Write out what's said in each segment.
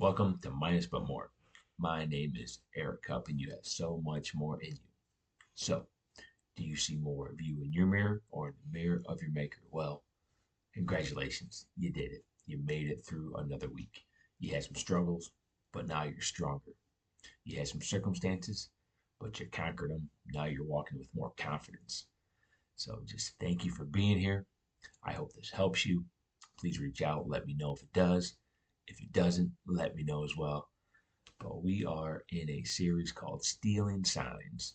Welcome to Minus But More. My name is Eric Cup, and you have so much more in you. So, do you see more of you in your mirror or in the mirror of your maker? Well, congratulations. You did it. You made it through another week. You had some struggles, but now you're stronger. You had some circumstances, but you conquered them. Now you're walking with more confidence. So, just thank you for being here. I hope this helps you. Please reach out. Let me know if it does. If it doesn't, let me know as well. But we are in a series called Stealing Signs.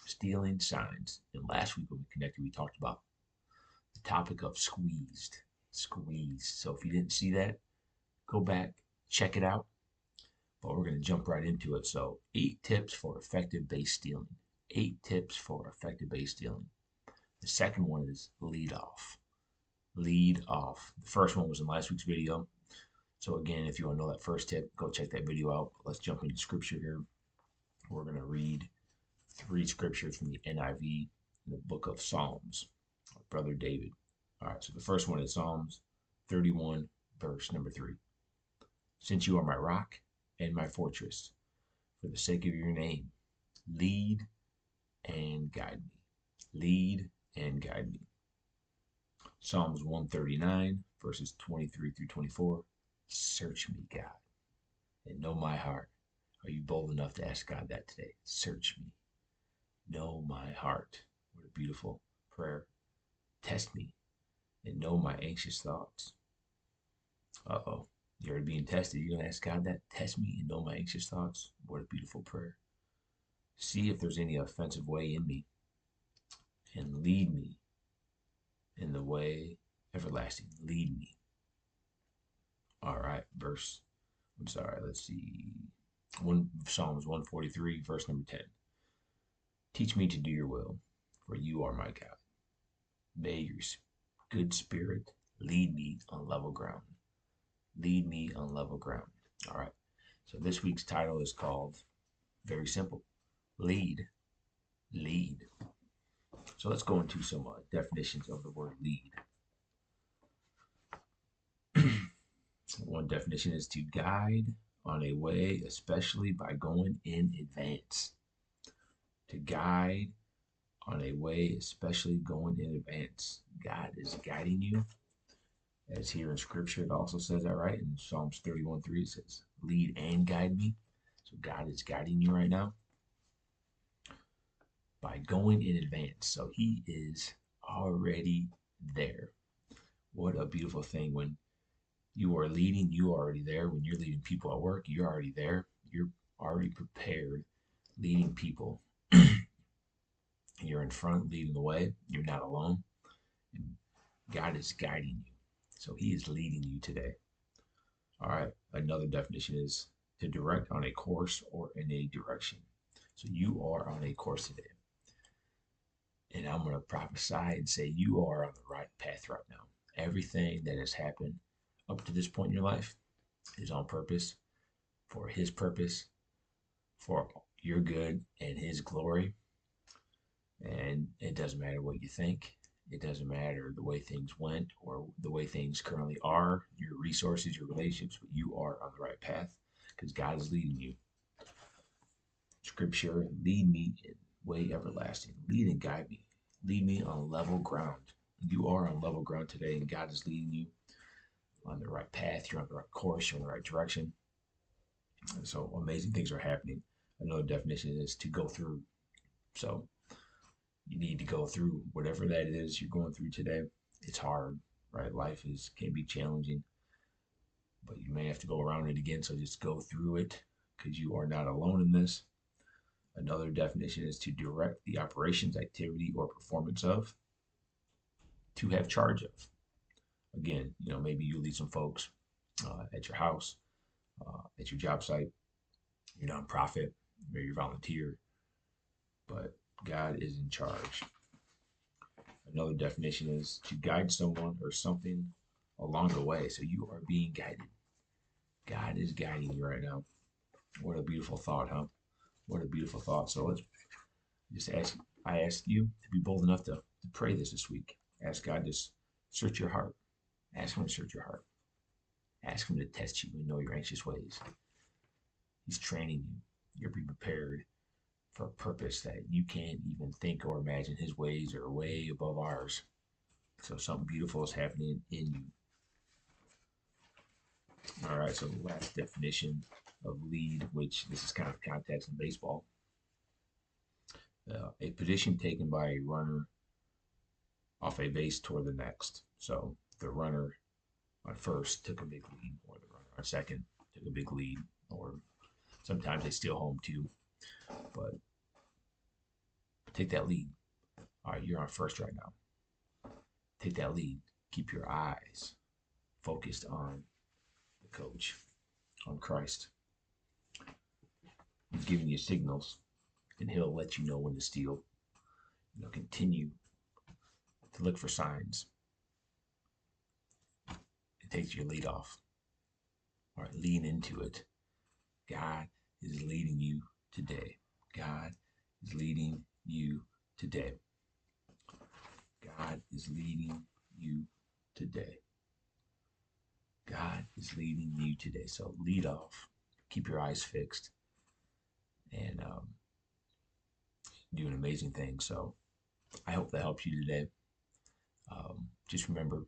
Stealing Signs. And last week when we connected, we talked about the topic of squeezed. Squeezed. So if you didn't see that, go back, check it out. But we're going to jump right into it. So, 8 tips for effective base stealing. 8 tips for effective base stealing. The second one is lead off. Lead off. The first one was in last week's video. So again, if you want to know that first tip, go check that video out. Let's jump into scripture here. We're going to read 3 scriptures from the NIV in the book of Psalms, Brother David. All right, so the first one is Psalms 31, verse number 3. Since you are my rock and my fortress, for the sake of your name, lead and guide me. Lead and guide me. Psalms 139, verses 23 through 24. Search me, God, and know my heart. Are you bold enough to ask God that today? Search me. Know my heart. What a beautiful prayer. Test me and know my anxious thoughts. Uh-oh. You're already being tested. You're going to ask God that? Test me and know my anxious thoughts. What a beautiful prayer. See if there's any offensive way in me and lead me in the way everlasting. Lead me. All right, let's see. Psalms 143, verse number 10. Teach me to do your will, for you are my God. May your good spirit lead me on level ground. Lead me on level ground. All right, so this week's title is called, very simple, Lead. Lead. So let's go into some definitions of the word lead. One definition is to guide on a way, especially by going in advance. To guide on a way, especially going in advance. God is guiding you. As here in Scripture, it also says that, right? In Psalms 31:3, it says, lead and guide me. So God is guiding you right now by going in advance. So He is already there. What a beautiful thing when you are leading, you are already there. When you're leading people at work, you're already there. You're already prepared, leading people. You're in front, leading the way. You're not alone. And God is guiding you. So He is leading you today. All right. Another definition is to direct on a course or in a direction. So you are on a course today. And I'm going to prophesy and say you are on the right path right now. Everything that has happened up to this point in your life is on purpose, for His purpose, for your good and His glory. And it doesn't matter what you think. It doesn't matter the way things went or the way things currently are, your resources, your relationships, but you are on the right path because God is leading you. Scripture, lead me in way everlasting. Lead and guide me. Lead me on level ground. You are on level ground today, and God is leading you on the right path. You're on the right course. You're in the right direction. And so amazing things are happening. Another definition is to go through. So you need to go through whatever that is you're going through today. It's hard, right? Life can be challenging, but you may have to go around it again. So just go through it because you are not alone in this. Another definition is to direct the operations, activity, or performance of, to have charge of. Again, maybe you lead some folks at your house, at your job site, your nonprofit, maybe you volunteer, but God is in charge. Another definition is to guide someone or something along the way. So you are being guided. God is guiding you right now. What a beautiful thought, huh? What a beautiful thought. So I ask you to be bold enough to pray this week. Ask God to search your heart. Ask Him to search your heart. Ask Him to test you and know your anxious ways. He's training you. You're being prepared for a purpose that you can't even think or imagine. His ways are way above ours. So something beautiful is happening in you. All right, so the last definition of lead, which this is kind of context in baseball, a position taken by a runner off a base toward the next. So the runner on first took a big lead, or the runner on second took a big lead, or sometimes they steal home too. But take that lead. All right, you're on first right now. Take that lead. Keep your eyes focused on the coach, on Christ. He's giving you signals, and he'll let you know when to steal. Continue to look for signs. It takes your lead off. All right, lean into it. God is leading you today. God is leading you today. God is leading you today. God is leading you today. So lead off. Keep your eyes fixed and do an amazing thing. So I hope that helps you today. Just remember,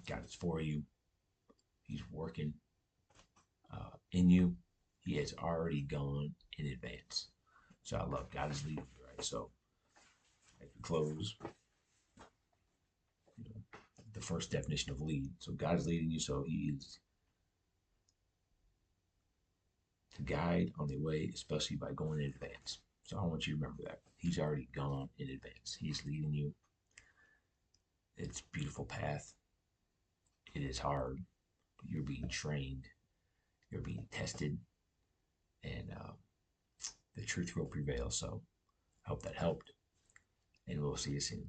God is for you. He's working in you. He has already gone in advance. So I love God is leading you, right? So as we close, the first definition of lead. So God is leading you, so he is to guide on the way, especially by going in advance. So I want you to remember that. He's already gone in advance. He's leading you. It's a beautiful path. It is hard, but you're being trained. You're being tested, and the truth will prevail. So I hope that helped, and we'll see you soon.